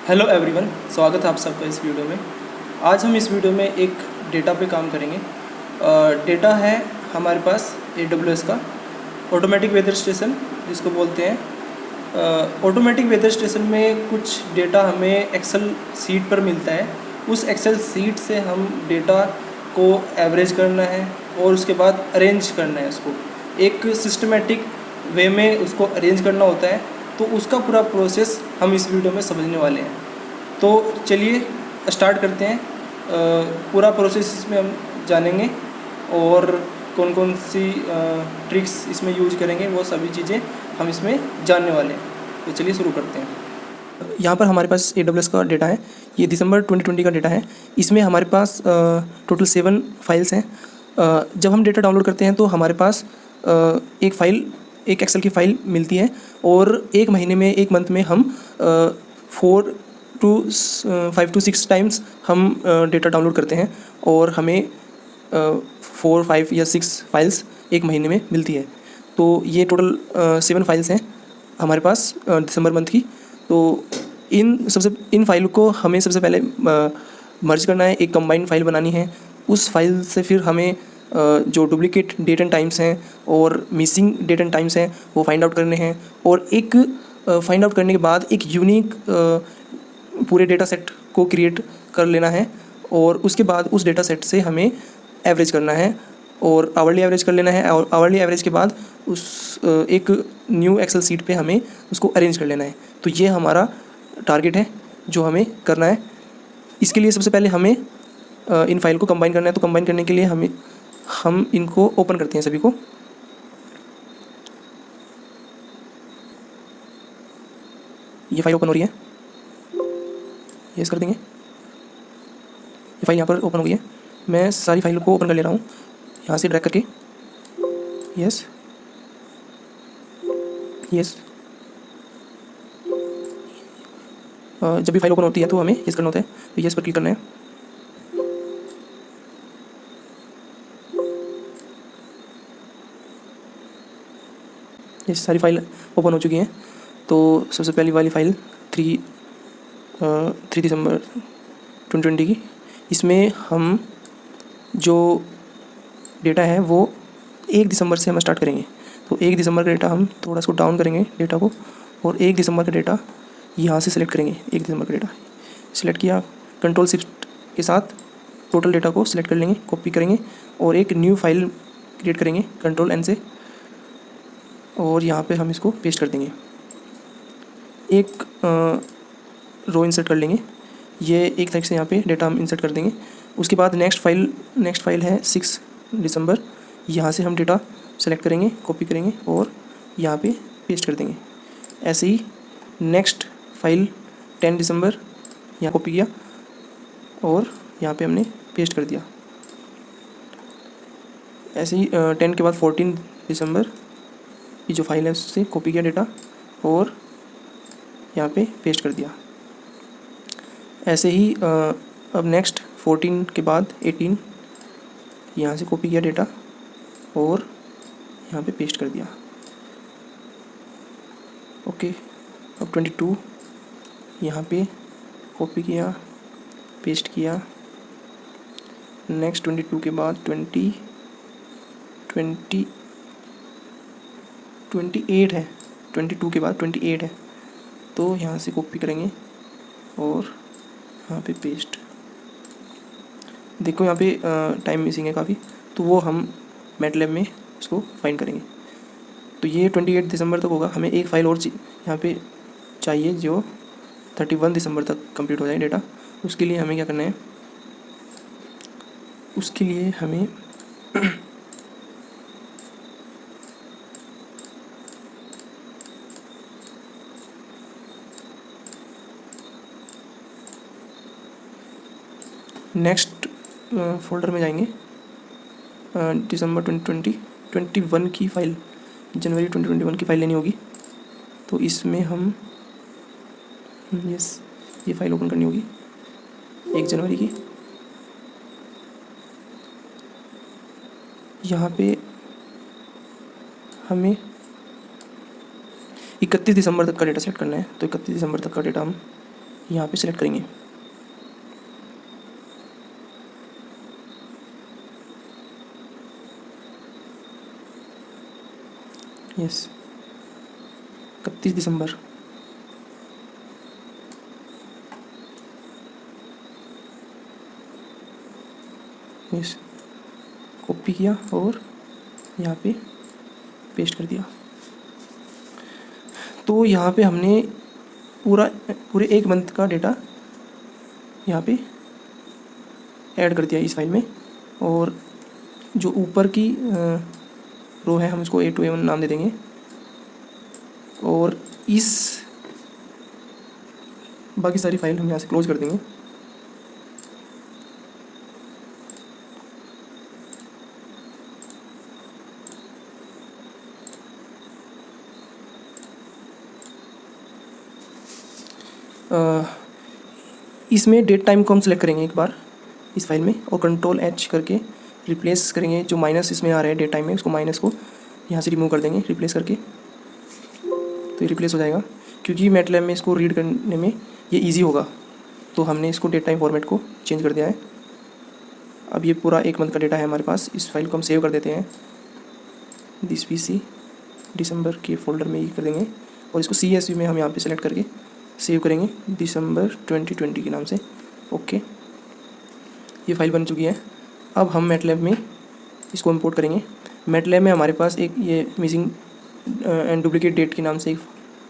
Hello everyone, स्वागत है आप सबका इस वीडियो में। आज हम इस वीडियो में एक डेटा पे काम करेंगे। डेटा है हमारे पास AWS का ऑटोमेटिक वेदर स्टेशन जिसको बोलते हैं। ऑटोमेटिक वेदर स्टेशन में कुछ डेटा हमें एक्सेल सीट पर मिलता है। उस एक्सेल सीट से हम डेटा को एवरेज करना है और उसके बाद अरेंज करना है। उसको एक सिस्टमेटिक वे में उसको अरेंज करना होता है। तो उसका पूरा प्रोसेस हम इस वीडियो में समझने वाले हैं। तो चलिए स्टार्ट करते हैं। पूरा प्रोसेस इसमें हम जानेंगे और कौन कौन सी ट्रिक्स इसमें यूज करेंगे, वो सभी चीज़ें हम इसमें जानने वाले हैं। तो चलिए शुरू करते हैं। यहाँ पर हमारे पास AWS का डेटा है। ये दिसंबर 2020 का डेटा है। इसमें हमारे पास टोटल 7 फाइल्स हैं। जब हम डेटा डाउनलोड करते हैं तो हमारे पास एक एक्सेल की फ़ाइल मिलती है और एक महीने में, एक मंथ में हम 5 to 6 टाइम्स हम डेटा डाउनलोड करते हैं और हमें 4, 5 या 6 फाइल्स एक महीने में मिलती है। तो ये टोटल 7 फाइल्स हैं हमारे पास दिसंबर मंथ की। तो इन फाइल को हमें सबसे पहले मर्ज करना है, एक कंबाइंड फाइल बनानी है। उस फाइल से फिर हमें जो डुप्लीकेट डेट एंड टाइम्स हैं और मिसिंग डेट एंड टाइम्स हैं वो फाइंड आउट करने हैं। और एक फाइंड आउट करने के बाद एक यूनिक पूरे डेटा सेट को क्रिएट कर लेना है और उसके बाद उस डेटा सेट से हमें एवरेज करना है और आवरली एवरेज कर लेना है। और आवरली एवरेज के बाद उस एक न्यू एक्सेल सीट पे हमें उसको अरेंज कर लेना है। तो ये हमारा टारगेट है जो हमें करना है। इसके लिए सबसे पहले हमें इन फाइल को कंबाइन करना है। तो कंबाइन करने के लिए हम इनको ओपन करते हैं सभी को। ये फाइल ओपन हो रही है, यस कर देंगे। ये फाइल यहाँ पर ओपन हो गई है। मैं सारी फाइल को ओपन कर ले रहा हूँ यहाँ से ड्रैग करके। Yes yes. जब भी फाइल ओपन होती है तो हमें यस करना होता है। तो यस पर क्लिक करना है। ये सारी फाइल ओपन हो चुकी हैं। तो सबसे पहली वाली फाइल 3 दिसंबर 2020 की, इसमें हम जो डेटा है वो 1 दिसंबर से हम स्टार्ट करेंगे। तो 1 दिसंबर का डेटा हम थोड़ा सा डाउन करेंगे डेटा को और 1 दिसंबर का डेटा यहाँ से सिलेक्ट करेंगे। 1 दिसंबर का डेटा सिलेक्ट किया, कंट्रोल शिफ्ट के साथ टोटल डेटा को सिलेक्ट कर लेंगे, कॉपी करेंगे और एक न्यू फाइल क्रिएट करेंगे कंट्रोल N से और यहाँ पे हम इसको पेस्ट कर देंगे। एक रो इंसर्ट कर लेंगे। ये एक तरीके से यहाँ पे डेटा हम इंसर्ट कर देंगे। उसके बाद नेक्स्ट फाइल है 6 दिसंबर। यहाँ से हम डेटा सेलेक्ट करेंगे, कॉपी करेंगे और यहाँ पे पेस्ट कर देंगे। ऐसे ही नेक्स्ट फाइल 10 दिसंबर, यहाँ कॉपी किया और यहाँ पे हमने पेस्ट कर दिया। ऐसे ही 10 के बाद 14 दिसंबर की जो फाइल है उससे कॉपी किया डेटा और यहाँ पे पेस्ट कर दिया। ऐसे ही अब नेक्स्ट 14 के बाद 18 यहाँ से कॉपी किया डेटा और यहाँ पे पेस्ट कर दिया। ओके, अब 22 यहाँ पे कॉपी किया, पेस्ट किया। नेक्स्ट 22 के बाद 28 है। 22 के बाद 28 है तो यहाँ से कॉपी करेंगे और यहाँ पे पेस्ट। देखो यहाँ पे टाइम मिसिंग है काफ़ी, तो वो हम मैटलैब में इसको फाइंड करेंगे। तो ये 28 दिसंबर तक होगा। हमें एक फ़ाइल और यहाँ पे चाहिए जो 31 दिसंबर तक कंप्लीट हो जाए डेटा। उसके लिए हमें क्या करना है, उसके लिए हमें नेक्स्ट फोल्डर में जाएंगे। दिसंबर 2021 की फ़ाइल, जनवरी 2021 की फ़ाइल लेनी होगी। तो इसमें हम ये फ़ाइल ओपन करनी होगी 1 जनवरी की। यहाँ पे हमें 31 दिसंबर तक का डेटा सेट करना है। तो 31 दिसंबर तक का डेटा हम यहाँ पे सेलेक्ट करेंगे। यस, 31 दिसंबर। यस, कॉपी किया और यहाँ पे पेस्ट कर दिया। तो यहाँ पे हमने पूरे एक मंथ का डेटा यहाँ पे ऐड कर दिया इस फाइल में। और जो ऊपर की रो है हम इसको A2A1 नाम दे देंगे। और इस बाकी सारी फाइल हम यहाँ से क्लोज कर देंगे। इसमें डेट टाइम को हम सेलेक्ट करेंगे एक बार इस फाइल में और Ctrl+H करके रिप्लेस करेंगे। जो माइनस इसमें आ रहा है डेट टाइम में, उसको माइनस को यहाँ से रिमूव कर देंगे रिप्लेस करके। तो ये रिप्लेस हो जाएगा, क्योंकि मैटलैब में इसको रीड करने में ये इजी होगा। तो हमने इसको डेट टाइम फॉर्मेट को चेंज कर दिया है। अब ये पूरा एक मंथ का डेटा है हमारे पास। इस फाइल को हम सेव कर देते हैं दिस PC दिसंबर के फोल्डर में ही कर देंगे। और इसको CSV में हम यहाँ पे सेलेक्ट करके सेव करेंगे दिसंबर 2020 के नाम से। ओके, ये फाइल बन चुकी है। अब हम मैटलैब में इसको इंपोर्ट करेंगे। मैटलैब में हमारे पास एक ये मिसिंग एंड डुप्लीकेट डेट के नाम से एक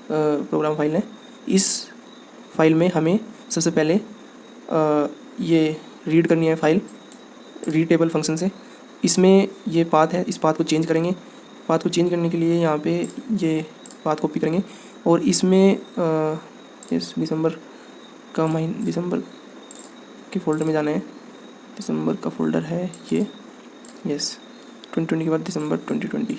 प्रोग्राम फाइल है। इस फाइल में हमें सबसे पहले ये रीड करनी है फाइल रीड टेबल फंक्शन से। इसमें ये पाथ है, इस पाथ को चेंज करेंगे। पाथ को चेंज करने के लिए यहाँ पे ये पाथ कॉपी करेंगे और इसमें इस दिसंबर के फोल्डर में जाना है। दिसंबर का फोल्डर है ये, यस, 2020 के बाद दिसंबर 2020,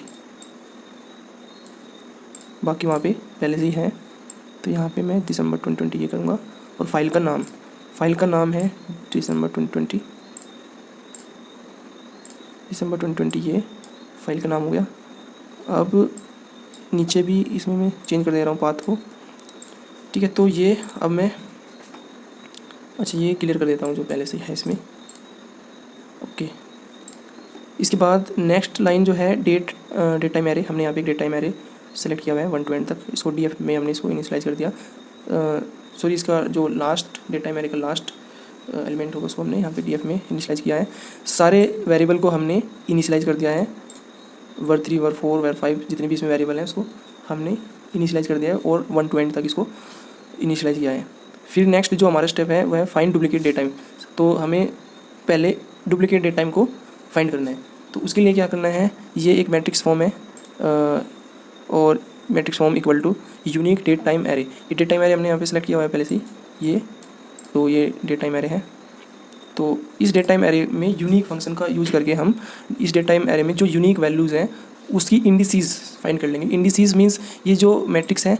बाकी वहाँ पे पहले से ही है। तो यहाँ पे मैं दिसंबर 2020 ये करूँगा। और फाइल का नाम है दिसंबर 2020। दिसंबर 2020 ये फाइल का नाम हो गया। अब नीचे भी इसमें मैं चेंज कर दे रहा हूँ पाथ को, ठीक है। तो ये अब मैं ये क्लियर कर देता हूँ जो पहले से है इसमें। ओके, इसके बाद नेक्स्ट लाइन जो है डेट टाइम एरे, हमने यहाँ पे एक डेट टाइम एरे सेलेक्ट किया हुआ है 1 to n तक। इसको DF में हमने इसको इनिशियलाइज़ कर दिया। सॉरी, इसका जो लास्ट डेट टाइम एरे का लास्ट एलिमेंट होगा उसको हमने यहाँ पे DF में इनिशियलाइज़ किया है। सारे वेरिएबल को हमने इनिशियलाइज़ कर दिया है। var3 var4 var5 जितने भी इसमें वेरिएबल हैं उसको हमने इनिशियलाइज़ कर दिया है और 1 to n तक इसको इनिशियलाइज़ किया है। फिर नेक्स्ट जो हमारा स्टेप है वह है फाइंड डुप्लीकेट डेट टाइम। तो हमें पहले डुप्लीकेट डेट टाइम को फाइंड करना है। तो उसके लिए क्या करना है, ये एक मैट्रिक्स फॉर्म है और matrix form equal to unique date time array. ये डेट टाइम एरे हमने यहाँ पे सेलेक्ट किया हुआ है पहले से ये। तो ये डेट टाइम एरे है। तो इस डेट टाइम एरे में यूनिक फंक्शन का यूज़ करके हम इस डेट टाइम एरे में जो यूनिक वैल्यूज़ हैं उसकी इंडिसेस फाइंड कर लेंगे। इंडिसेस मीन्स ये जो मैट्रिक्स है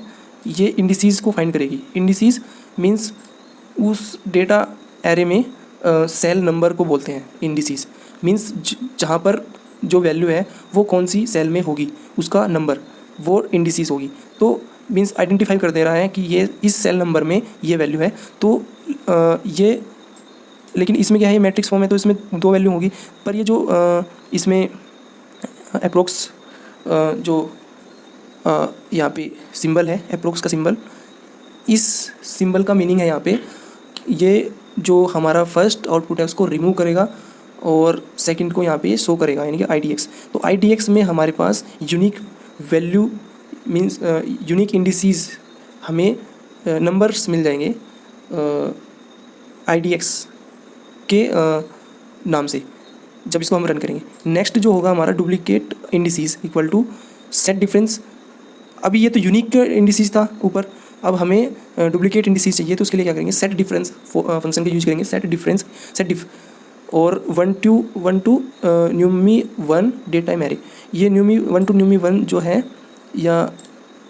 ये इंडिसेस को फाइंड करेगी। इंडिसेस मीन्स उस डेटा एरे में सेल नंबर को बोलते हैं। इंडिसेस मीन्स जहाँ पर जो वैल्यू है वो कौन सी सेल में होगी उसका नंबर, वो इंडिसेस होगी। तो मीन्स आइडेंटिफाई कर दे रहा है कि ये इस सेल नंबर में ये वैल्यू है। तो ये, लेकिन इसमें क्या है, ये मैट्रिक्स फॉर्म है तो इसमें 2 वैल्यू होगी। पर ये जो इसमें अप्रोक्स जो यहाँ पे सिंबल है, अप्रोक्स का सिंबल, इस सिंबल का मीनिंग है यहाँ पे ये जो हमारा फर्स्ट आउटपुट है उसको रिमूव करेगा और सेकंड को यहाँ पे शो करेगा, यानी कि IDX। तो IDX में हमारे पास unique value means unique indices हमें नंबर्स मिल जाएंगे IDX के नाम से जब इसको हम रन करेंगे। नेक्स्ट जो होगा हमारा duplicate indices equal to set difference. अभी ये तो यूनिक इंडिसेस था ऊपर, अब हमें डुप्लीकेट इंडिसेस चाहिए। तो उसके लिए क्या करेंगे, सेट डिफरेंस फंक्शन का यूज करेंगे। सेट डिफरेंस और 1 to न्यूमी 1 डेट टाइम एरे। ये न्यूमी 1 to न्यूमी 1 जो है, या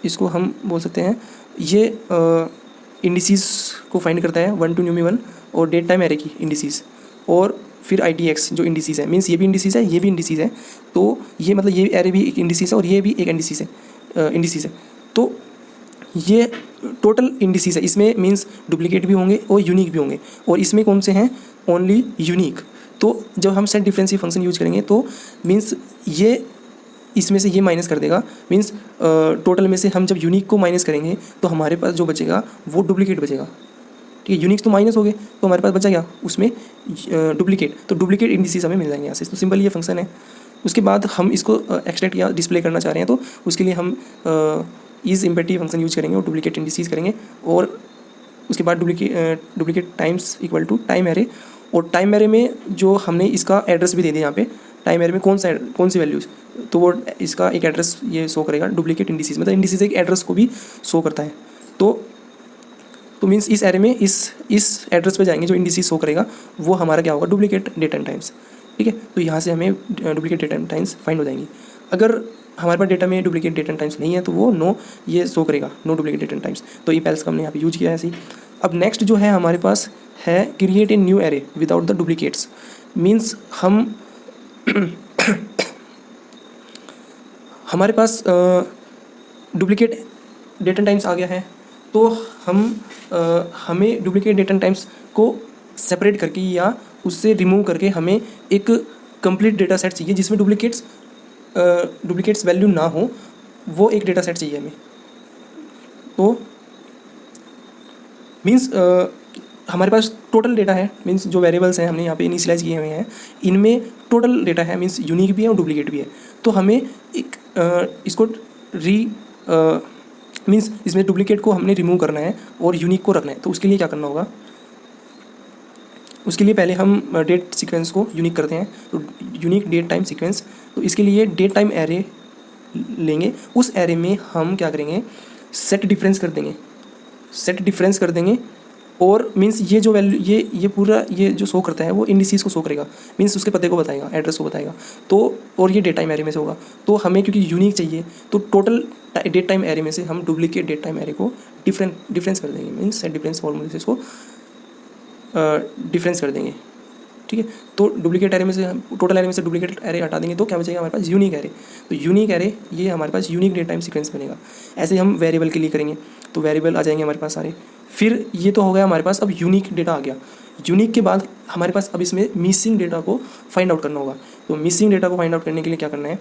इसको हम बोल सकते हैं ये इंडिसेस को फाइंड करता है 1 to न्यूमी 1 और डेट टाइम एरे की इंडिसेस। और फिर IDX जो इंडिसेस है, मीन्स ये भी इंडिसेस है ये भी इंडिसेस है। तो ये मतलब ये एरे भी एक इंडिसेस है और ये भी एक इंडिसेस है। तो ये टोटल इंडिसेस है, इसमें मीन्स डुप्लीकेट भी होंगे और यूनिक भी होंगे, और इसमें कौन से हैं, ओनली यूनिक। तो जब हम सेट डिफरेंशियल फंक्शन यूज करेंगे तो मीन्स ये इसमें से ये माइनस कर देगा, मीन्स टोटल में से हम जब यूनिक को माइनस करेंगे तो हमारे पास जो बचेगा वो डुप्लीकेट बचेगा। ठीक है, यूनिक्स तो माइनस हो गए तो हमारे पास बचा क्या, उसमें डुप्लीकेट, तो डुप्लीकेट इंडिसेस हमें मिल जाएंगे यहाँ से। तो सिंपल ये फंक्शन है। उसके बाद हम इसको एक्सट्रैक्ट या डिस्प्ले करना चाह रहे हैं तो उसके लिए हम इज इम्पेटिव फंक्शन यूज करेंगे और डुप्लीकेट इंडिसेस करेंगे, और उसके बाद duplicate times equal to time array, और टाइम एरे में जो हमने इसका एड्रेस भी दे दिया यहाँ पे, टाइम एरे में कौन सी वैल्यूज़, तो वो इसका एक एड्रेस ये शो करेगा डुप्लीकेट इंडिसेस, मतलब इंडिसेस एक एड्रेस को भी शो करता है। तो मीन्स इस एरे में इस एड्रेस पे जाएंगे, जो इंडिसेस शो करेगा वो हमारा क्या होगा, डुप्लीकेट डेट एंड टाइम्स। ठीक है, तो यहाँ से हमें duplicate date and times find हो जाएंगी। अगर हमारे पास डेटा में डुप्लीकेट डेट एंड टाइम्स नहीं है तो वो नो ये शो करेगा, no duplicate date and times. तो ये पेल्स का हमने यहाँ पे यूज किया है ऐसे ही। अब नेक्स्ट जो है हमारे पास है create a new array without the duplicates, means हम हमारे पास डुप्लीकेट डेट एंड टाइम्स आ गया है, तो हमें डुप्लीकेट डेट एंड टाइम्स को सेपरेट करके या उससे रिमूव करके हमें एक कंप्लीट डेटा सेट चाहिए जिसमें डुप्लीकेट्स वैल्यू ना हो, वो एक डेटा सेट चाहिए हमें। तो मीन्स हमारे पास टोटल डेटा है, मीन्स जो वेरिएबल्स हैं हमने यहाँ पे इनिशियलाइज किए हुए हैं, इनमें टोटल डेटा है, मीन्स यूनिक भी है और डुप्लीकेट भी है। तो हमें एक इसको मीन्स इसमें डुप्लीकेट को हमने रिमूव करना है और यूनिक को रखना है। तो उसके लिए क्या करना होगा, उसके लिए पहले हम डेट सीक्वेंस को यूनिक करते हैं, तो यूनिक डेट टाइम सीक्वेंस। तो इसके लिए डेट टाइम एरे लेंगे, उस एरे में हम क्या करेंगे, सेट डिफरेंस कर देंगे, और मीन्स ये जो वैल्यू ये पूरा ये जो शो करता है वो इंडिसेस को शो करेगा, मीन्स उसके पते को बताएगा, एड्रेस को बताएगा। तो और ये डेट टाइम एरे में से होगा, तो हमें क्योंकि यूनिक चाहिए तो टोटल डेट टाइम एरे में से हम डुप्लीकेट डेट टाइम एरे को डिफरेंस कर देंगे, मीन्स सेट डिफरेंस फॉर्मूले से इसको डिफरेंस कर देंगे। ठीक है, तो डुप्लीकेट एरे में से टोटल एरे में से डुप्लीकेट एरे हटा देंगे तो क्या बचेगा हमारे पास, यूनिक एरे। तो यूनिक एरे ये हमारे पास यूनिक डेट टाइम सीक्वेंस बनेगा। ऐसे हम वेरिएबल के लिए करेंगे तो वेरिएबल आ जाएंगे हमारे पास सारे। फिर ये तो हो गया हमारे पास, अब यूनिक डेटा आ गया। यूनिक के बाद हमारे पास अब इसमें मिसिंग डेटा को फाइंड आउट करना होगा। तो मिसिंग डेटा को फाइंड आउट करने के लिए क्या करना है,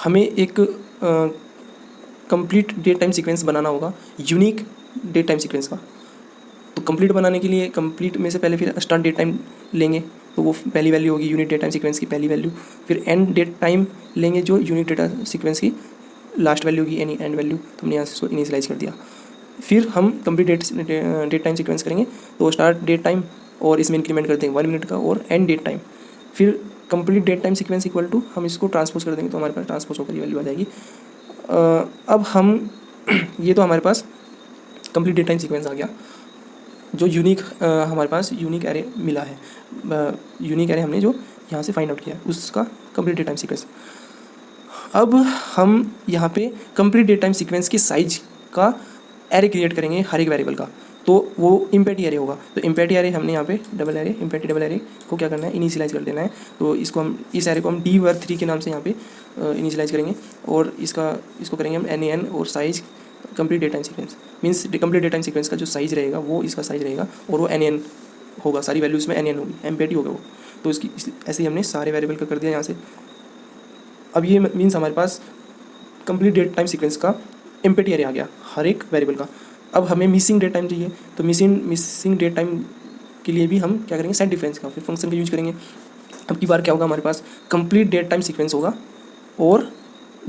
हमें एक कंप्लीट डेट टाइम सीक्वेंस बनाना होगा यूनिक डेट टाइम सीक्वेंस का। तो कंप्लीट बनाने के लिए कंप्लीट में से पहले फिर स्टार्ट डेट टाइम लेंगे, तो वो पहली वैल्यू होगी यूनिट डेट टाइम सीक्वेंस की पहली वैल्यू। फिर एंड डेट टाइम लेंगे जो यूनिट डेटा सीक्वेंस की लास्ट वैल्यू होगी, एनी एंड वैल्यू। तो हमने यहाँ से इसको इनिशियलाइज कर दिया। फिर हम कंप्लीट डेट टाइम सीक्वेंस करेंगे, तो स्टार्ट डेट टाइम और इसमें इंक्रीमेंट कर देंगे 1 मिनट का, और एंड डेट टाइम। फिर complete date time sequence equal to हम इसको ट्रांसपोज कर देंगे, तो हमारे पास ट्रांसपोज होकर ये वैल्यू आ जाएगी। अब हम ये तो हमारे पास कंप्लीट डेट टाइम सीक्वेंस आ गया। जो यूनिक हमारे पास यूनिक एरे मिला है, यूनिक एरे हमने जो यहाँ से फाइंड आउट किया उसका कंप्लीट डेट टाइम सीक्वेंस। अब हम यहाँ पे कंप्लीट डेट टाइम सीक्वेंस की साइज का एरे क्रिएट करेंगे हर एक वेरिएबल का, तो वो इम्पेटी एरे होगा। तो इम्पेटी एरे हमने यहाँ पे इम्पेटी डबल एरे को क्या करना है, इनिशियलाइज कर देना है। तो इसको हम इस एरे को हम D⁻3 के नाम से यहाँ पे इनिशियलाइज करेंगे, और इसको करेंगे हम NaN और size complete date time sequence. Means complete date time sequence का जो साइज रहेगा वो इसका साइज रहेगा, और वो NaN होगा, सारी वैल्यूज़ में NaN होगी, एम्पेटी होगा वो। तो इसकी ऐसे ही हमने सारे वेरिएबल का कर दिया यहाँ से। अब ये मीन्स हमारे पास कंप्लीट डेट टाइम सीक्वेंस का एम्पेटी एरे आ गया हर एक वेरिएबल का। अब हमें मिसिंग डेट टाइम चाहिए, तो मिसिंग डेट टाइम के लिए भी हम क्या करेंगे, सेट डिफरेंस का फिर फंक्शन का यूज करेंगे। अब की बार क्या होगा, हमारे पास कंप्लीट डेट टाइम सीक्वेंस होगा, और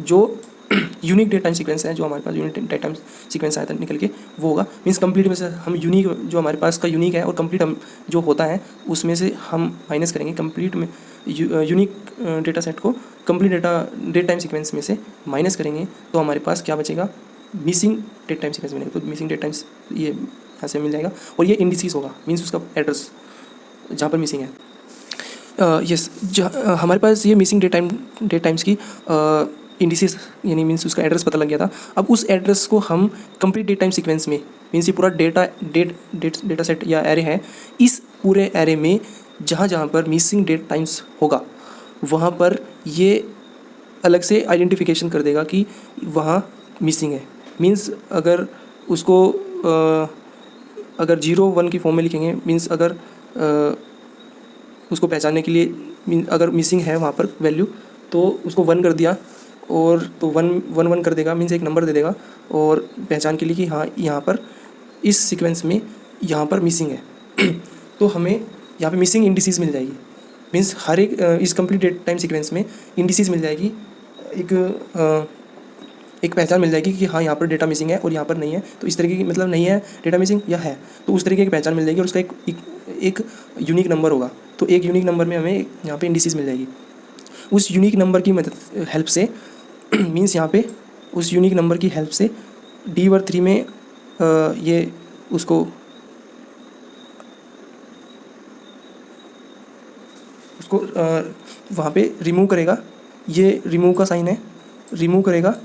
जो यूनिक डेट टाइम सीक्वेंस है, जो हमारे पास यूनिक डेट टाइम सीक्वेंस आया था निकल के, वो होगा। मीन्स कंप्लीट में से हम यूनिक जो हमारे पास का यूनिक है और कंप्लीट हम जो होता है उसमें से हम माइनस करेंगे कंप्लीट में यूनिक डेटा सेट को कंप्लीट डेट टाइम सीक्वेंस में से माइनस करेंगे, तो हमारे पास क्या बचेगा, मिसिंग डेट टाइम सीक्वेंस बनेगा। तो मिसिंग डेट टाइम्स ये यहाँ से मिल जाएगा, और ये इंडिसेस होगा, मीन्स उसका एड्रेस जहाँ पर मिसिंग है। यस, हमारे पास ये मिसिंग डेट टाइम्स की इंडिसेस यानी मीन्स उसका एड्रेस पता लग गया था। अब उस एड्रेस को हम कंप्लीट डेट टाइम सीक्वेंस में, मीन्स ये पूरा डेटा सेट या एरे है, इस पूरे एरे में जहाँ जहाँ पर मिसिंग डेट टाइम्स होगा वहाँ पर ये अलग से आइडेंटिफिकेशन कर देगा कि वहाँ मिसिंग है। मीन्स अगर उसको अगर 0 1 की फॉर्म में लिखेंगे, मीन्स अगर उसको पहचानने के लिए अगर मिसिंग है वहाँ पर वैल्यू, तो उसको 1 कर दिया, और तो 1 1 1 कर देगा, मीन्स एक नंबर दे देगा और पहचान के लिए कि हाँ यहाँ पर इस सीक्वेंस में यहाँ पर मिसिंग है। तो हमें यहाँ पे मिसिंग इंडिसेस मिल जाएगी, मीन्स हर एक इस कंप्लीट डेट टाइम सीक्वेंस में इंडिसेस मिल जाएगी, एक पहचान मिल जाएगी कि हाँ यहाँ पर डेटा मिसिंग है और यहाँ पर नहीं है। तो इस तरीके की मतलब नहीं है डेटा मिसिंग या है, तो उस तरीके की पहचान मिल जाएगी और उसका एक यूनिक नंबर होगा। तो एक यूनिक नंबर में हमें यहाँ पे इंडिसेस मिल जाएगी। उस यूनिक नंबर की मदद हेल्प से मीन्स यहाँ पे उस यूनिक नंबर की हेल्प से D/3 में ये उसको वहाँ पे रिमूव करेगा, ये रिमूव का साइन है, रिमूव करेगा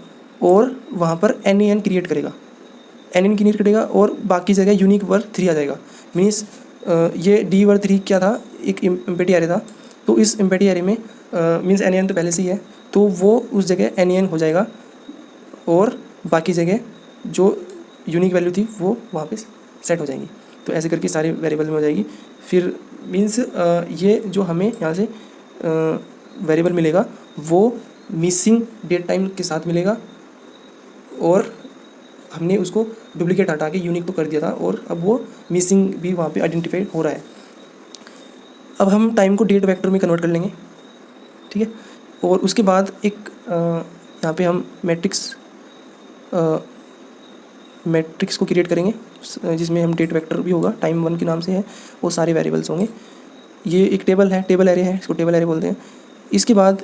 और वहाँ पर NaN क्रिएट करेगा, NaN क्रिएट करेगा और बाकी जगह यूनिक वर्ड 3 आ जाएगा। मीन्स ये D/3 क्या था, एक एम्प्टी एरे था, तो इस एम्प्टी एरे में मीन्स NaN तो पहले से ही है, तो वो उस जगह NaN हो जाएगा और बाकी जगह जो यूनिक वैल्यू थी वो वहाँ पे सेट हो जाएंगी। तो ऐसे करके सारे वेरिएबल में हो जाएगी। फिर मीन्स ये जो हमें यहाँ से वेरिएबल मिलेगा वो मिसिंग डेट टाइम के साथ मिलेगा, और हमने उसको डुप्लीकेट हटा के यूनिक तो कर दिया था और अब वो मिसिंग भी वहाँ पे आइडेंटिफाई हो रहा है। अब हम टाइम को डेट वेक्टर में कन्वर्ट कर लेंगे, ठीक है। और उसके बाद एक यहाँ पे हम मैट्रिक्स को क्रिएट करेंगे जिसमें हम डेट वेक्टर भी होगा, टाइम 1 के नाम से है, वो सारे वेरिएबल्स होंगे। ये एक टेबल है, टेबल एरे है, इसको टेबल एरे बोलते हैं। इसके बाद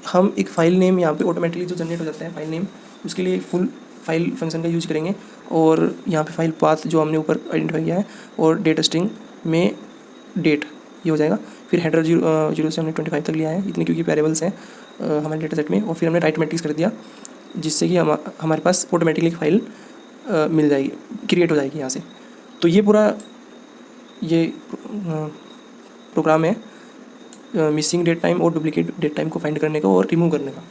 हम एक फ़ाइल नेम यहाँ पे ऑटोमेटिकली जो जनरेट हो जाता है फाइल नेम, उसके लिए फुल फाइल फंक्शन का यूज करेंगे, और यहाँ पे फाइल पाथ जो हमने ऊपर आइडेंटिफाई किया है, और डेटा स्ट्रिंग में डेट ये हो जाएगा। फिर हेडर 0 से हमने 25 तक लिया है इतने, क्योंकि वेरिएबल्स हैं हमारे डेटा सेट में। और फिर हमने राइट मैट्रिक्स कर दिया, जिससे कि हमारे पास ऑटोमेटिकली फाइल मिल जाएगी, क्रिएट हो जाएगी यहाँ से। तो ये पूरा ये प्रोग्राम है मिसिंग डेट टाइम और डुप्लीकेट डेट टाइम को फाइंड करने का और रिमूव करने का,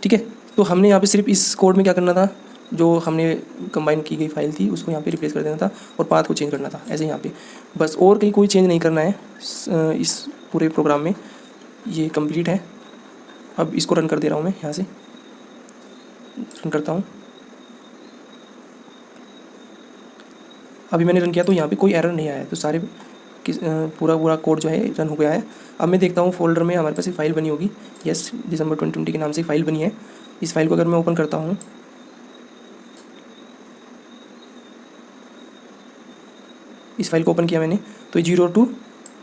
ठीक है। तो हमने यहाँ पे सिर्फ इस कोड में क्या करना था, जो हमने कंबाइन की गई फाइल थी उसको यहाँ पे रिप्लेस कर देना था और पाथ को चेंज करना था, ऐसे यहाँ पे बस, और कहीं कोई चेंज नहीं करना है इस पूरे प्रोग्राम में। ये कंप्लीट है। अब इसको रन कर दे रहा हूँ मैं, यहाँ से रन करता हूँ। अभी मैंने रन किया तो यहाँ पे कोई एरर नहीं आया है, तो सारे पूरा कोड जो है रन हो गया है। अब मैं देखता हूँ फोल्डर में हमारे पास एक फ़ाइल बनी होगी, यस, दिसंबर 2020 के नाम से फ़ाइल बनी है। इस फाइल को अगर मैं ओपन करता हूँ, इस फाइल को ओपन किया मैंने, तो 0 to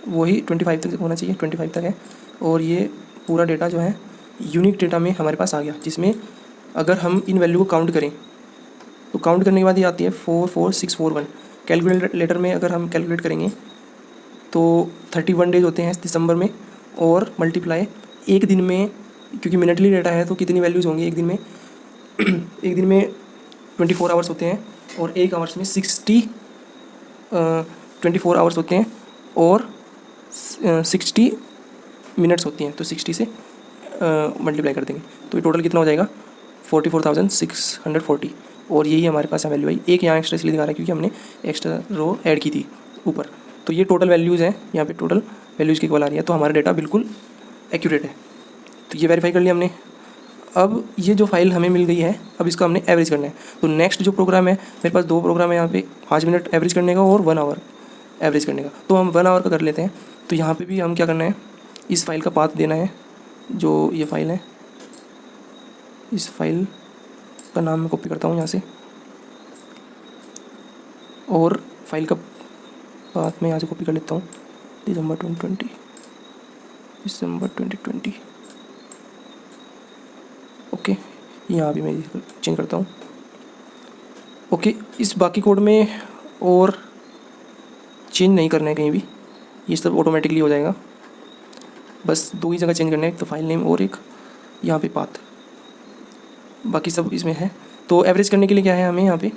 वही 25 तक होना चाहिए, 25 तक है। और ये पूरा डेटा जो है यूनिक डेटा में हमारे पास आ गया, जिसमें अगर हम इन वैल्यू को काउंट करें तो काउंट करने के बाद ये आती है 44641। कैलकुलेटर में अगर हम कैलकुलेट करेंगे तो 31 डेज होते हैं दिसंबर में, और मल्टीप्लाई एक दिन में, क्योंकि मिनटली डेटा है तो कितनी वैल्यूज़ होंगी एक दिन में एक दिन में 24 आवर्स होते हैं, और एक आवर्स में 24 आवर्स होते हैं, और 60 मिनट्स होती हैं, तो 60 से मल्टीप्लाई कर देंगे तो ये टोटल कितना हो जाएगा 44,640। और यही हमारे पास वैल्यू आई। एक यहाँ एक्स्ट्रा इसलिए दिखा रहा है क्योंकि हमने एक्स्ट्रा रो ऐड की थी ऊपर। तो ये टोटल वैल्यूज़ हैं, यहाँ पे टोटल वैल्यूज़ की इक्वल आ रही है, तो हमारा डेटा बिल्कुल एक्यूरेट है। तो ये वेरीफाई कर लिया हमने। अब ये जो फाइल हमें मिल गई है, अब इसका हमने एवरेज करना है। तो नेक्स्ट जो प्रोग्राम है, मेरे पास 2 प्रोग्राम है यहाँ पे, 5 मिनट एवरेज करने का और 1 आवर एवरेज करने का। तो हम 1 आवर का कर लेते हैं। तो यहाँ पे भी हम क्या करना है, इस फाइल का पाथ देना है, जो ये फाइल है, इस फाइल का नाम मैं कॉपी करता हूँ यहाँ से, और फाइल का पाथ मैं यहाँ से कॉपी कर लेता हूँ, दिसंबर 2020। ओके, यहाँ भी मैं चेंज करता हूँ। ओके, इस बाकी कोड में और चेंज नहीं करना है कहीं भी, ये सब ऑटोमेटिकली हो जाएगा। बस 2 ही जगह चेंज करना है, एक तो फाइल नेम और एक यहाँ पे पाथ, बाकी सब इसमें है। तो एवरेज करने के लिए क्या है, हमें यहाँ पे ये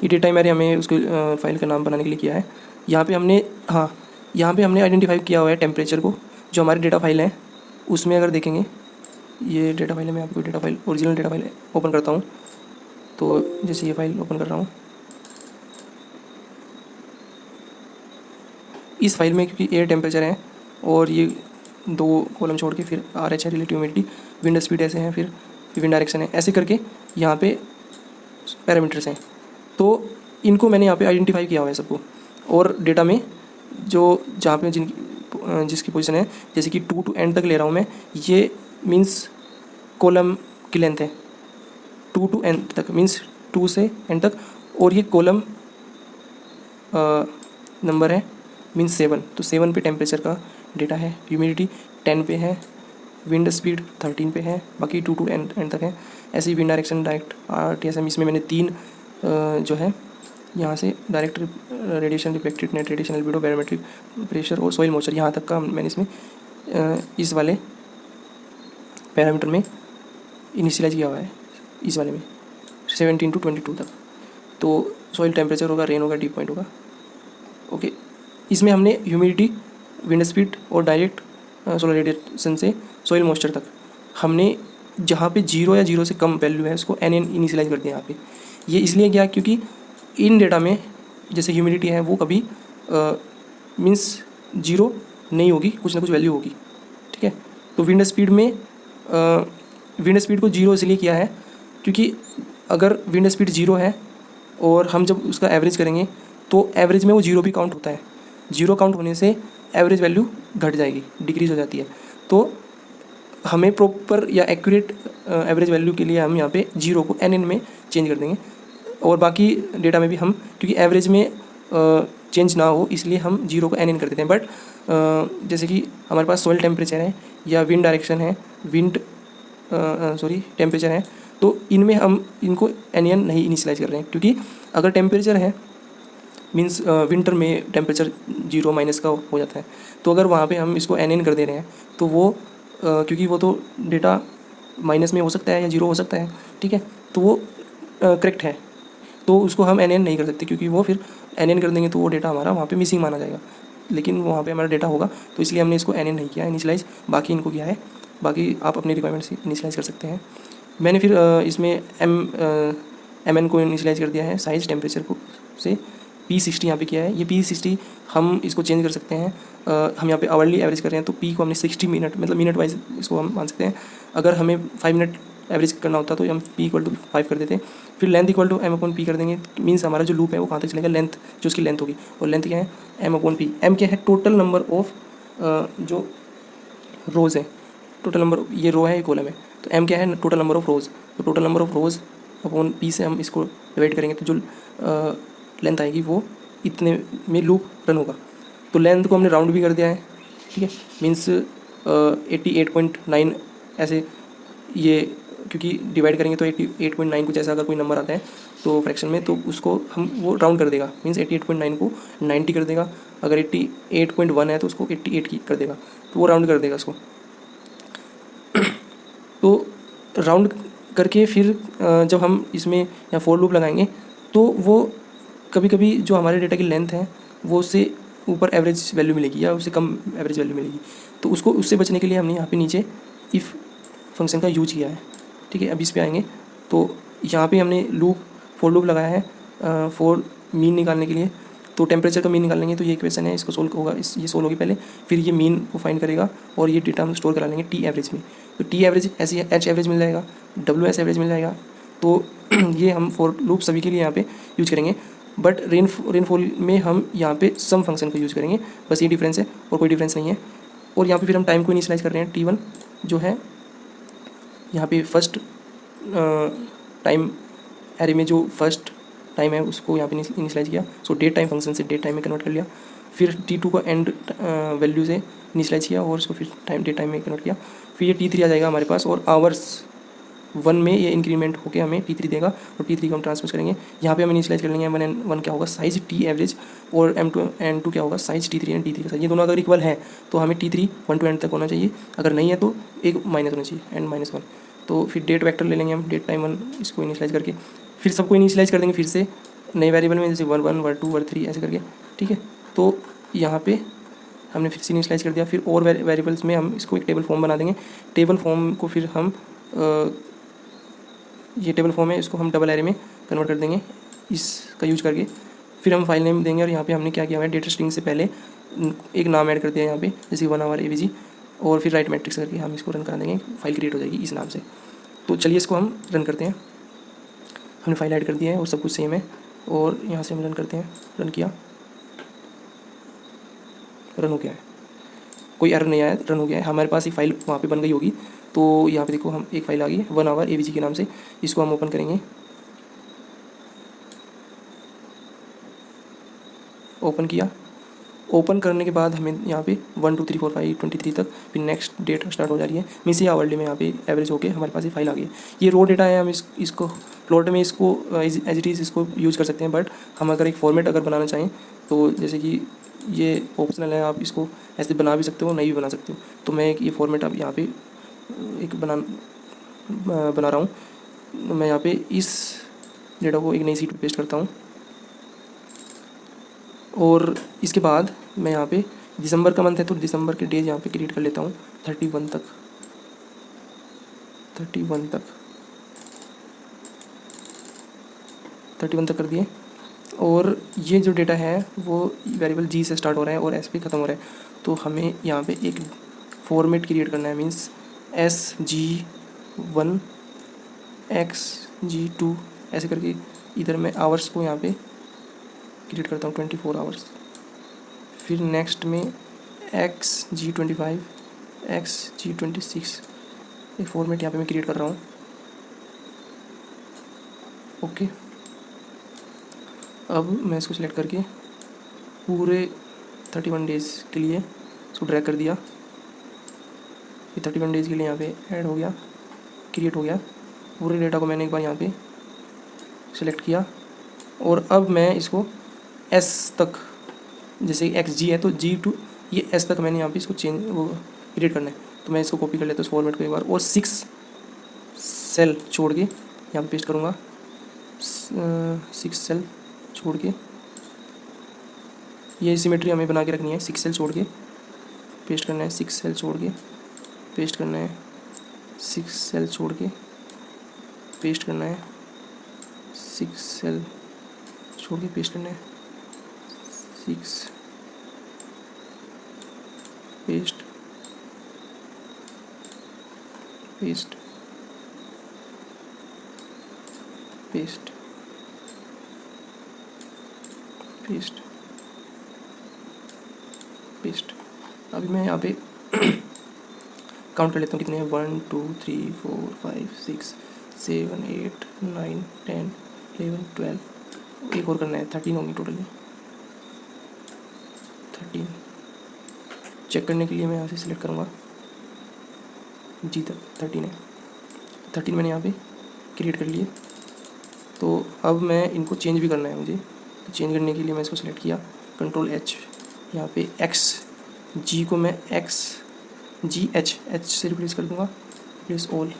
डेटा टाइम एरे हमें उसको फाइल का नाम बनाने के लिए किया है। यहाँ पे हमने यहाँ पे हमने आइडेंटिफाई किया हुआ है टेम्परेचर को, जो हमारी डेटा फाइल है उसमें अगर देखेंगे, ये डेटा फाइल है, मैं आपको data file original data file open करता हूँ। तो जैसे ये फाइल ओपन कर रहा हूँ, इस फाइल में क्योंकि एयर टेम्परेचर है और ये 2 कॉलम छोड़ के फिर RH है रिलेटिव ह्यूमिडिटी, विंड स्पीड ऐसे हैं, फिर विंड डायरेक्शन है, ऐसे करके यहाँ पे पैरामीटर्स हैं। तो इनको मैंने यहाँ पे आइडेंटिफाई किया हुआ है सबको, और डेटा में जो जहाँ पे जिसकी पोजीशन है, जैसे कि 2 to n तक ले रहा हूँ मैं, ये मीन्स कॉलम की लेंथ है, 2 to n तक मीन्स 2 से n तक, और ये कॉलम नंबर है मीन्स 7, तो 7 पे टेम्परेचर का डेटा है, ह्यूमिडिटी 10 पे है, विंड स्पीड 13 पे है, बाकी 2 to n तक है। ऐसे ही विंड डायरेक्शन डायरेक्ट RTSM, इसमें मैंने 3 जो है यहाँ से direct radiation, reflected net radiation, albedo, barometric pressure और सॉइल मॉइस्चर, यहाँ तक का मैंने इसमें इस वाले पैरामीटर में इनिशियलाइज किया हुआ है, इस वाले में 17 to 22 तक। तो सॉइल टेम्परेचर होगा, रेन होगा, ड्यू पॉइंट होगा। ओके, इसमें हमने ह्यूमिडिटी, विंड स्पीड और डायरेक्ट सोलर रेडिएशन से सॉइल मॉइस्चर तक हमने जहाँ पे 0 या 0 से कम वैल्यू है उसको NN इनिशियलाइज कर दिया यहाँ पे। ये इसलिए किया क्योंकि इन डेटा में जैसे ह्यूमिडिटी है वो कभी मीन्स 0 नहीं होगी, कुछ ना कुछ वैल्यू होगी, ठीक है। तो विंड स्पीड में विंड स्पीड को 0 इसलिए किया है क्योंकि अगर विंड स्पीड 0 है और हम जब उसका एवरेज करेंगे तो एवरेज में वो 0 भी काउंट होता है, 0 काउंट होने से एवरेज वैल्यू घट जाएगी, डिक्रीज हो जाती है। तो हमें प्रॉपर या एक्यूरेट एवरेज वैल्यू के लिए हम यहाँ पे 0 को NN में चेंज कर देंगे, और बाकी डेटा में भी हम क्योंकि एवरेज में चेंज ना हो इसलिए हम 0 को NN कर देते हैं। बट जैसे कि हमारे पास सॉइल टेम्परेचर है या विंड डायरेक्शन है, टेम्परेचर है, तो इनमें हम इनको NN नहीं इनिशियलाइज कर रहे हैं, क्योंकि अगर टेम्परेचर है मीन्स विंटर में टेम्परेचर 0- का हो जाता है, तो अगर वहाँ पे हम इसको NN कर दे रहे हैं तो वो क्योंकि वो तो डेटा माइनस में हो सकता है या 0 हो सकता है, ठीक है, तो वो करेक्ट है, तो उसको हम NN नहीं कर सकते, क्योंकि वो फिर NN कर देंगे तो वो डेटा हमारा वहाँ पे मिसिंग माना जाएगा, लेकिन वहाँ पे हमारा डेटा होगा, तो इसलिए हमने इसको NN नहीं किया इनिशियलाइज, बाकी इनको किया है। बाकी आप अपनी रिक्वायरमेंट से इनिशियलाइज कर सकते हैं। मैंने फिर इसमें MN को इनिशियलाइज कर दिया है साइज टेम्परेचर को से, P60 यहाँ पे किया है। ये P60 हम इसको चेंज कर सकते हैं, हम यहाँ पे आवरली एवरेज कर रहे हैं तो P को हमने 60 मिनट मतलब मिनट वाइज इसको हम मान सकते हैं। अगर हमें 5 मिनट एवरेज करना होता तो हम P = 5 कर देते। फिर लेंथ = M/P कर देंगे, मीन्स हमारा जो लूप है वो कहाँ तक चलेगा, लेंथ जो उसकी लेंथ होगी, और लेंथ क्या है M/P। M क्या है, टोटल नंबर ऑफ जो रोज़ है, टोटल नंबर, ये रो है ये कॉलम है, तो M क्या है, टोटल नंबर ऑफ रोज़, तो total number of rows upon P से हम इसको डिवाइड करेंगे तो जो लेंथ आएगी वो इतने में लूप रन होगा। तो लेंथ को हमने राउंड भी कर दिया है, ठीक है, मीन्स 88.9 ऐसे, ये क्योंकि डिवाइड करेंगे तो 88.9 कुछ ऐसा अगर कोई नंबर आता है तो फ्रैक्शन में, तो उसको हम वो राउंड कर देगा, मीन्स 88.9 को 90 कर देगा, अगर 88.1 है तो उसको 88 की कर देगा, तो वो राउंड कर देगा उसको। तो राउंड करके फिर जब हम इसमें या फॉर लूप लगाएंगे तो वो कभी कभी जो हमारे डेटा की लेंथ है वो उससे ऊपर एवरेज वैल्यू मिलेगी या उससे कम एवरेज वैल्यू मिलेगी, तो उसको उससे बचने के लिए हमने यहाँ पे नीचे इफ़ फंक्शन का यूज किया है, ठीक है। अब इस पे आएंगे तो यहाँ पे हमने फॉर लूप लगाया है फॉर मीन निकालने के लिए। तो टेम्परेचर का मीन निकालेंगे तो ये इक्वेशन है, इसको सोल्व होगा, ये सोल्व होगी पहले, फिर ये मीन को फाइंड करेगा और ये डेटा हम स्टोर करा लेंगे टी एवरेज में। तो टी एवरेज ऐसी है, H एवरेज मिल जाएगा, WS एवरेज मिल जाएगा। तो ये हम फॉर लूप सभी के लिए यहाँ पे यूज करेंगे, बट रेनफॉल में हम यहाँ पे सम फंक्शन का यूज़ करेंगे, बस ये डिफरेंस है और कोई डिफरेंस नहीं है। और यहाँ पे फिर हम टाइम को इनिशियलाइज कर रहे हैं, T1 जो है यहाँ पे फर्स्ट टाइम एरे में जो फर्स्ट टाइम है उसको यहाँ पे इनिशियलाइज किया, सो डेट टाइम फंक्शन से डेट टाइम में कन्वर्ट कर लिया। फिर T2 को एंड वैल्यू से इनिशियलाइज किया और उसको फिर डेट टाइम में कन्वर्ट किया। फिर ये T3 आ जाएगा हमारे पास, और आवर्स 1 में ये इंक्रीमेंट होकर हमें T3 देगा, और T3 को हम ट्रांसफर करेंगे। यहाँ पे हम इनिशियलाइज कर लेंगे M1 क्या होगा साइज T एवरेज, और M2 क्या होगा साइज T3 एंड T3 का साइज। ये दोनों अगर इक्वल है तो हमें T3 1 to n तक होना चाहिए, अगर नहीं है तो एक माइनस होना चाहिए n-1। तो फिर डेट वेक्टर ले लेंगे हम, डेट टाइम 1 इसको इनिशियलाइज करके, फिर सबको इनिशियलाइज कर देंगे फिर से नए वेरिएबल में, जैसे 1 1 2 3 ऐसे करके, ठीक है। तो यहाँ पे हमने फिर से इनिशियलाइज कर दिया। फिर और वेरिएबल्स में हम इसको एक टेबल फॉर्म बना देंगे। टेबल फॉर्म को फिर हम ये टेबल फॉर्म है, इसको हम डबल एरे में कन्वर्ट कर देंगे इसका यूज करके। फिर हम फाइल नेम देंगे और यहाँ पे हमने क्या किया है, डेटा स्ट्रिंग से पहले एक नाम ऐड कर दिया यहाँ पे, जैसे 1 आवर AVG, और फिर राइट मैट्रिक्स करके हम इसको रन करा देंगे, फाइल क्रिएट हो जाएगी इस नाम से। तो चलिए इसको हम रन करते हैं। हमने फाइल ऐड कर दिया है और सब कुछ सेम है, और यहाँ से हम रन करते हैं। रन किया, रन हो गया है, कोई एरर नहीं आया, रन हो गया है। हमारे पास एक फ़ाइल वहाँ पे बन गई होगी। तो यहाँ पे देखो, हम एक फ़ाइल आ गई है 1 आवर AVG के नाम से। इसको हम ओपन करेंगे। ओपन किया, ओपन करने के बाद हमें यहाँ पे 1 2 3 4 5 23 तक फिर नेक्स्ट डेट स्टार्ट हो जा रही है। मीन्स ये आवरली में यहाँ पे एवरेज होके हमारे पास ये फाइल आ गई है। ये रो डेटा है, हम इसको प्लॉट में इसको एज इट इज़ इसको यूज़ कर सकते हैं। बट हम अगर एक फॉर्मेट अगर बनाना चाहें तो जैसे कि ये ऑप्शनल है, आप इसको ऐसे बना भी सकते हो, नहीं भी बना सकते हो। तो मैं एक ये फॉर्मेट अब यहाँ पे एक बना रहा हूँ। मैं यहाँ पे इस डेटा को एक नई सीट पे पेस्ट करता हूँ, और इसके बाद मैं यहाँ पे दिसंबर का मंथ है तो दिसंबर के डेज यहाँ पे क्रिएट कर लेता हूँ 31 तक, 31 तक कर दिए। और ये जो डेटा है वो वेरिएबल G से स्टार्ट हो रहा है और S पे ख़त्म हो रहा है। तो हमें यहाँ पे एक फॉर्मेट क्रिएट करना है, मीन्स SG1 XG2 ऐसे करके। इधर मैं आवर्स को यहाँ पे क्रिएट करता हूँ 24 आवर्स। फिर नेक्स्ट में XG25 XG26 एक फॉर्मेट यहाँ पे मैं क्रिएट कर रहा हूँ। ओके, अब मैं इसको सिलेक्ट करके पूरे 31 डेज़ के लिए इसको ड्रैग कर दिया। ये 31 डेज़ के लिए यहाँ पे ऐड हो गया, क्रिएट हो गया। पूरे डेटा को मैंने एक बार यहाँ पे सिलेक्ट किया, और अब मैं इसको S तक, जैसे XG है तो G2 ये S तक मैंने यहाँ पे इसको क्रिएट करना है। तो मैं इसको कॉपी कर लेता हूँ इस फॉर्मेट को एक बार, और 6 सेल छोड़ के यहाँ पे पेस्ट करूँगा। 6 सेल छोड़ के, ये सिमेट्री हमें बना के रखनी है। 6 सेल छोड़ के पेस्ट करना है, 6 सेल छोड़ के पेस्ट करना है, 6 सेल छोड़ के पेस्ट करना है, 6 सेल छोड़ के पेस्ट करना है, 6 paste paste paste paste paste. अभी मैं यहाँ पे काउंट कर लेता हूँ कितने हैं। 1 2 3 4 5 6 7 8 9 10 11 12। एक और करना है, 13 होंगी टोटली। 13 चेक करने के लिए मैं यहाँ से सिलेक्ट करूँगा G तक 13 है। 13 मैंने यहाँ पे क्रिएट कर लिए। तो अब मैं इनको चेंज भी करना है मुझे। तो चेंज करने के लिए मैं इसको सिलेक्ट किया, Ctrl+H, यहाँ पे XG को मैं H से रिप्लेस कर दूँगा, रिप्लेस ऑल,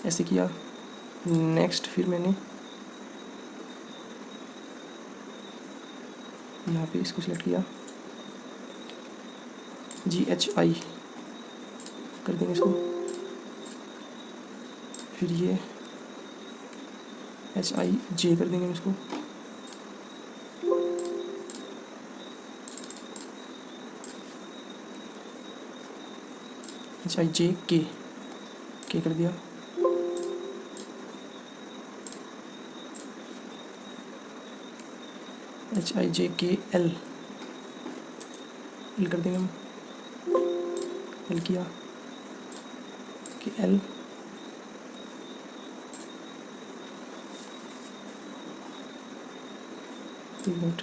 ऐसे किया। नेक्स्ट फिर मैंने यहाँ पे इसको सिलेक्ट किया, GHI कर देंगे इसको। फिर ये HIJ कर देंगे इसको। HIJK कर दिया। HIJKL कर देंगे हम, L किया कि L मिनट।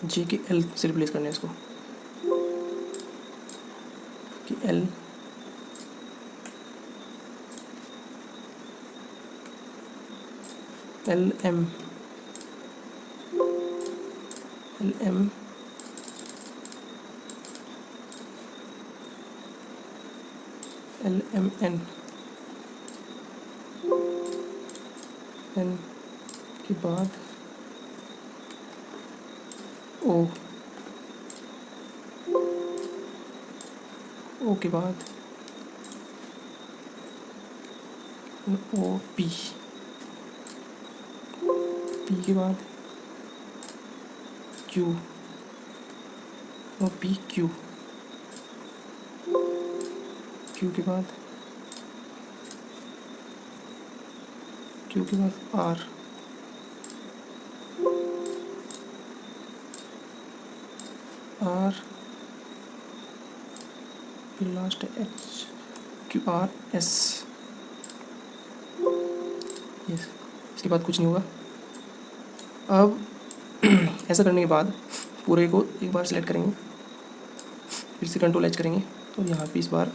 JKL से रिप्लेस करना है इसको कि L LM LMN N के बाद O ओ के बाद ओ पी, पी के बाद Q, O P Q, Q के बाद आर, आर फिर लास्ट है H, Q R S. Yes, इसके बाद कुछ नहीं होगा। अब ऐसा करने के बाद पूरे को एक बार सेलेक्ट करेंगे, फिर से कंट्रोल एच करेंगे और यहाँ पे इस बार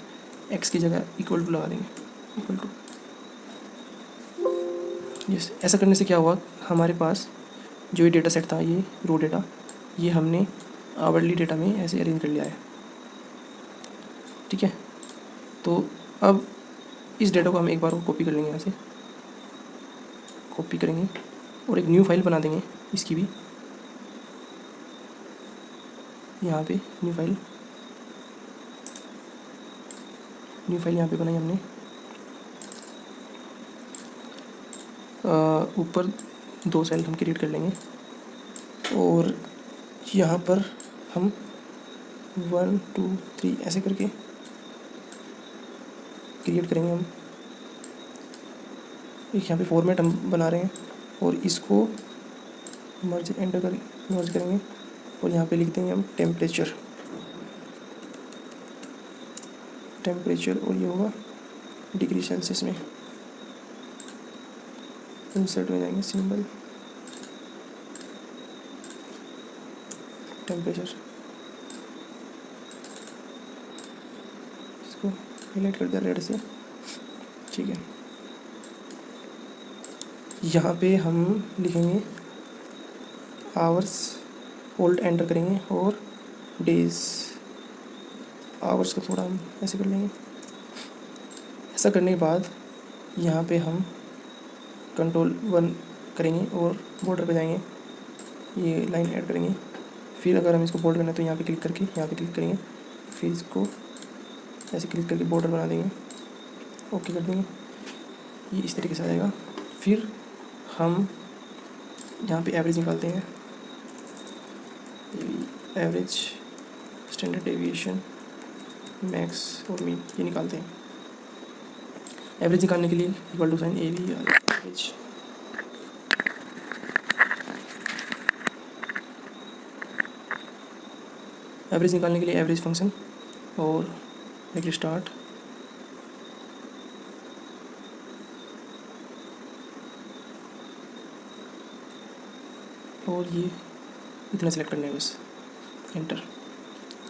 एक्स की जगह इक्वल टू लगा देंगे, इक्वल टू। यस, ऐसा करने से क्या हुआ, हमारे पास जो ये डेटा सेट था, ये रो डेटा, ये हमने आवरली डेटा में ऐसे अरेंज कर लिया है। ठीक है, तो अब इस डेटा को हम एक बार कॉपी कर लेंगे, यहाँ से कॉपी करेंगे और एक न्यू फाइल बना देंगे इसकी भी। यहाँ पे न्यू फाइल यहाँ पे बनाई हमने। ऊपर 2 सेल हम क्रिएट कर लेंगे और यहाँ पर हम 1 2 3 ऐसे करके क्रिएट करेंगे हम। एक यहाँ पे फॉर्मेट हम बना रहे हैं और इसको मर्ज करेंगे और यहाँ पे लिख देंगे हम टेम्परेचर, और ये होगा डिग्री सेल्सियस में। इंसर्ट में जाएंगे, सिंबल टेम्परेचर, इसको हाईलाइट कर दिया रेड से। ठीक है, यहाँ पे हम लिखेंगे आवर्स, ओल्ड एंटर करेंगे और डेज, आवर्स को थोड़ा हम ऐसे कर लेंगे। ऐसा करने के बाद यहाँ पे हम कंट्रोल 1 करेंगे और बॉर्डर पे जाएंगे, ये लाइन ऐड करेंगे। फिर अगर हम इसको बोल्ड करना है तो यहाँ पे क्लिक करके यहाँ पे क्लिक करेंगे, फिर इसको ऐसे क्लिक करके बॉर्डर बना देंगे, ओके कर देंगे। ये इस तरीके से आ जाएगा। फिर हम यहाँ पे एवरेज निकालते हैं, एवरेज, स्टैंडर्ड डेविएशन, मैक्स और मीन, ये निकालते हैं। एवरेज निकालने के लिए equal to sign AV average, average निकालने के लिए एवरेज फंक्शन और एक स्टार्ट, और ये इतना सेलेक्ट करना है बस, एंटर।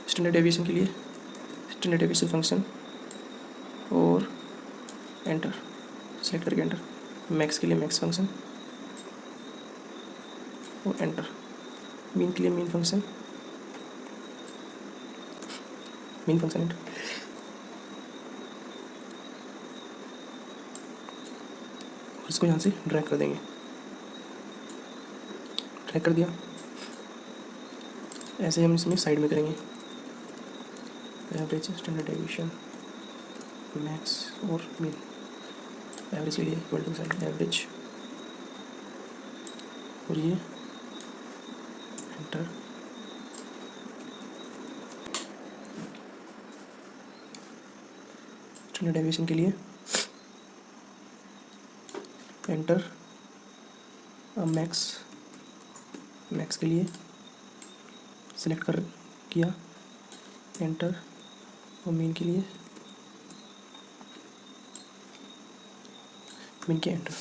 स्टैंडर्ड डेविएशन के लिए स्टैंडर्ड डेविएशन फंक्शन और एंटर, सेलेक्ट करके एंटर। मैक्स के लिए मैक्स फंक्शन और एंटर। मीन के लिए मीन फंक्शन एंटर। और इसको यहाँ से ड्रैग कर देंगे, ड्रैग कर दिया। ऐसे हम इसमें साइड में करेंगे, एवरेज, स्टैंडर्ड डेविएशन, मैक्स और मीन। एवरेज के लिए इक्वल टू साइन एवरेज और ये एंटर। स्टैंडर्ड डेविएशन के लिए एंटर। अब मैक्स के लिए सिलेक्ट कर किया, एंटर। और मीन के लिए मीन के एंटर।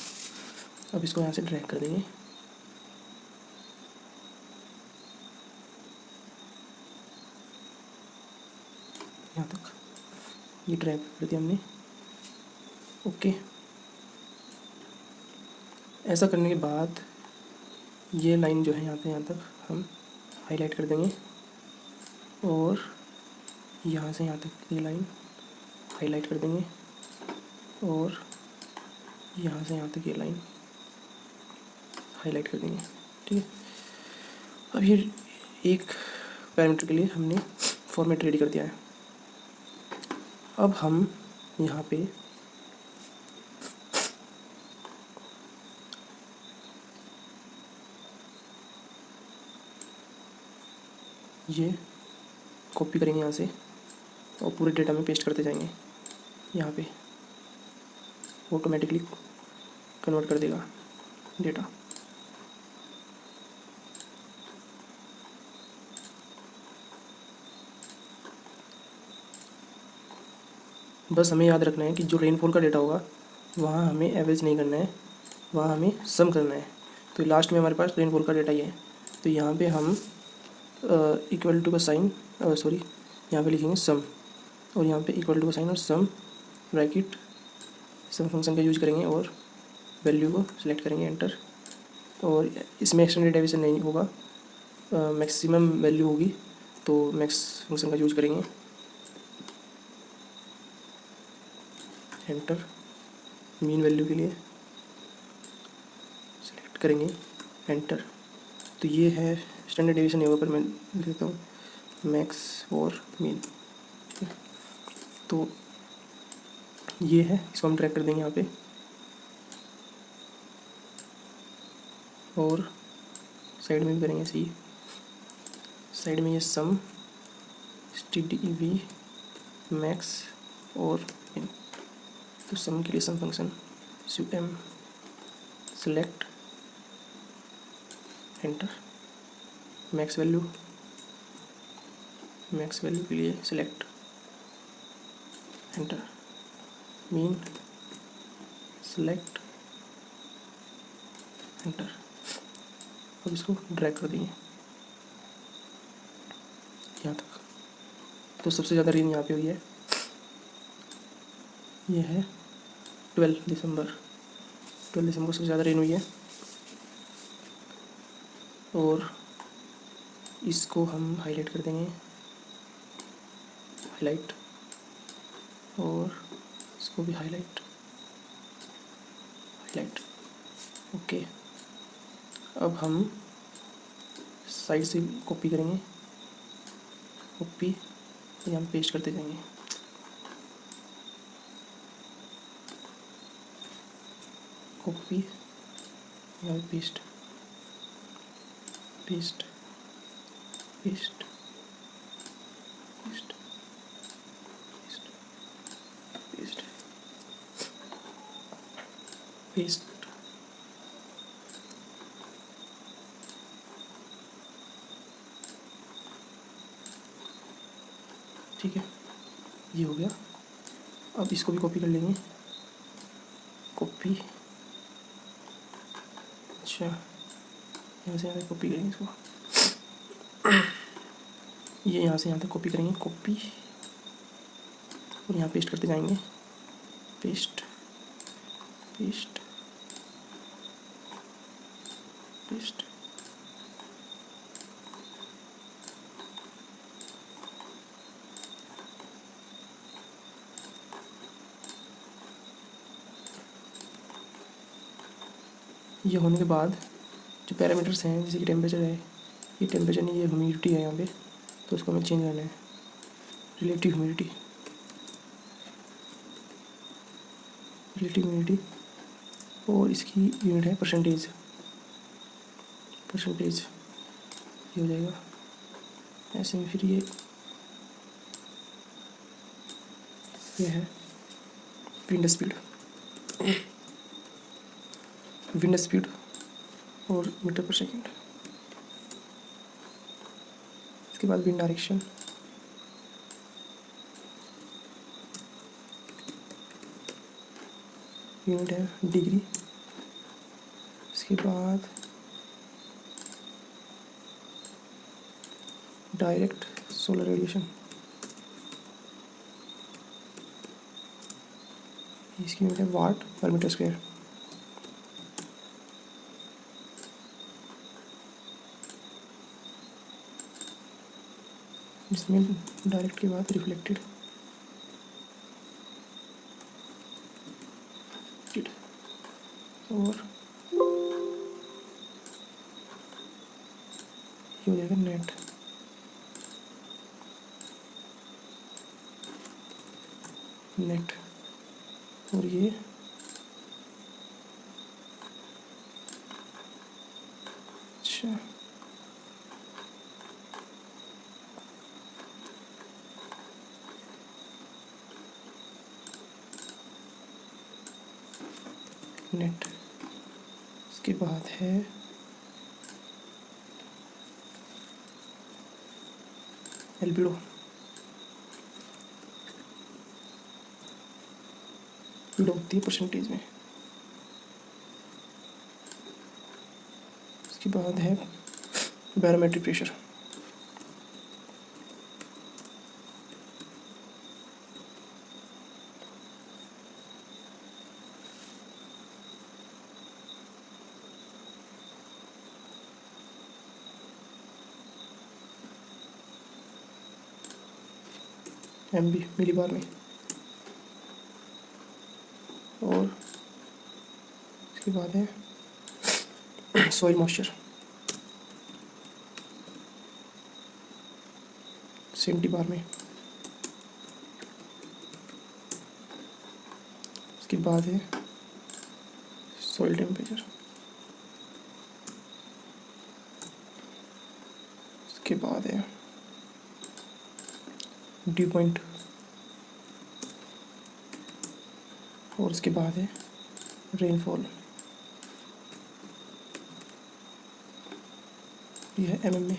अब इसको यहाँ से ड्रैग कर देंगे, यहाँ तक ये ड्रैग कर दिया हमने, ओके। ऐसा करने के बाद ये लाइन जो है यहाँ तक हम हाईलाइट कर देंगे और यहाँ से यहाँ तक ये लाइन हाईलाइट कर देंगे और यहाँ से यहाँ तक ये लाइन हाईलाइट कर देंगे। ठीक है, अब ये एक पैरामीटर के लिए हमने फॉर्मेट रेडी कर दिया है। अब हम यहाँ पे ये कॉपी करेंगे यहाँ से और पूरे डेटा में पेस्ट करते जाएंगे। यहाँ पे ऑटोमेटिकली कन्वर्ट कर देगा डेटा। बस हमें याद रखना है कि जो रेनफॉल का डेटा होगा वहाँ हमें एवरेज नहीं करना है, वहाँ हमें सम करना है। तो लास्ट में हमारे पास रेनफॉल का डेटा ही है। तो यहाँ पे हम इक्वल टू का साइन यहाँ पे लिखेंगे सम, और यहाँ पे इक्वल टू का साइन और सम ब्रैकेट सम फंक्शन का यूज करेंगे और वैल्यू को सिलेक्ट करेंगे, एंटर। और इसमें एक्सटेंडेड डेविएशन नहीं होगा, मैक्सिमम वैल्यू होगी, तो मैक्स फंक्शन का यूज करेंगे, एंटर। मीन वैल्यू के लिए सिलेक्ट करेंगे, एंटर। तो ये है स्टैंडर्ड डेविएशन नहीं होगा, पर मैं लिख देता हूँ मैक्स और मीन। तो ये है, इसको हम ट्रैक कर देंगे यहाँ पे। और साइड में भी करेंगे सी, साइड में ये सम STDV मैक्स और मीन। तो सम के लिए sum function sum select, enter. Max value के लिए select, enter. Mean select, enter. अब इसको ड्रैग कर देंगे यहाँ तक। तो सबसे ज़्यादा रेन यहाँ पे हुई है, ये है 12 दिसंबर को सबसे ज़्यादा रेन हुई है। और इसको हम हाईलाइट कर देंगे, हाईलाइट, और इसको भी हाईलाइट, ओके। अब हम साइड से कॉपी करेंगे, कॉपी, यहाँ पेस्ट करते जाएंगे। कॉपी, यहाँ paste, paste, paste, paste, paste, paste. ठीक है, ये हो गया। अब इसको भी कॉपी कर लेंगे, कॉपी, अच्छा यहाँ से यहाँ तक कॉपी करेंगे इसको, ये यहाँ से यहाँ तक कॉपी करेंगे, कॉपी, और यहाँ पेस्ट करते जाएंगे, पेस्ट, पेस्ट, पेस्ट। ये होने के बाद जो पैरामीटर्स हैं, जैसे कि टेम्परेचर है, ये टेम्परेचर नहीं, ये ह्यूमिडिटी है यहाँ पे, तो उसको हमें चेंज करना है, रिलेटिव ह्यूमिडिटी, और इसकी यूनिट है परसेंटेज, ये हो जाएगा ऐसे में। फिर ये है विंड स्पीड और मीटर पर सेकेंड। इसके बाद विंड डायरेक्शन, यूनिट है डिग्री। इसके बाद डायरेक्ट सोलर रेडिएशन, इसकी यूनिट है वाट पर मीटर स्क्वायर। इसमें डायरेक्ट के बाद रिफ्लेक्टेड, और ये हो जाएगा नेट। नेट, और ये अच्छा नेट, इसके बाद है एल्बिडो, एल्बिडो होती है परसेंटेज में। इसके बाद है बैरोमेट्रिक प्रेशर, MB मिली बार में, और इसके बाद है सॉइल मॉइस्चर, सेंटीबार में। इसके बाद है सॉइल टेम्परेचर, इसके बाद है ड्यू पॉइंट, और इसके बाद है रेनफॉल, ये है mm में।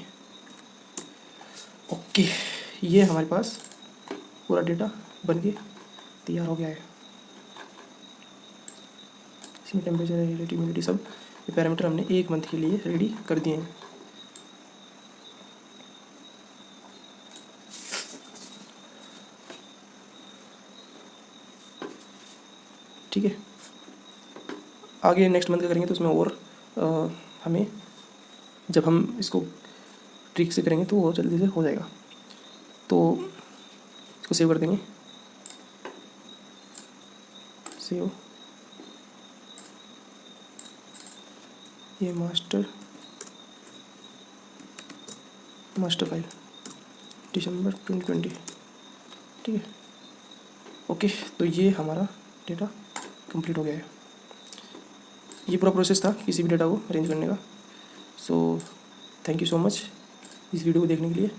ओके, ये हमारे पास पूरा डेटा बन के तैयार हो गया है। इसमें टेम्परेचर, रिलेटिव ह्यूमिडिटी, सब ये पैरामीटर हमने 1 मंथ के लिए रेडी कर दिए हैं। ठीक है, आगे नेक्स्ट मंथ का करेंगे तो उसमें और हमें जब हम इसको ट्रिक से करेंगे तो वो जल्दी से हो जाएगा। तो इसको सेव कर देंगे, सेव, ये मास्टर फाइल दिसंबर 2020। ठीक है, ओके, तो ये हमारा डेटा कंप्लीट हो गया है। ये पूरा प्रोसेस था किसी भी डेटा को अरेंज करने का। So thank you so much इस वीडियो को देखने के लिए।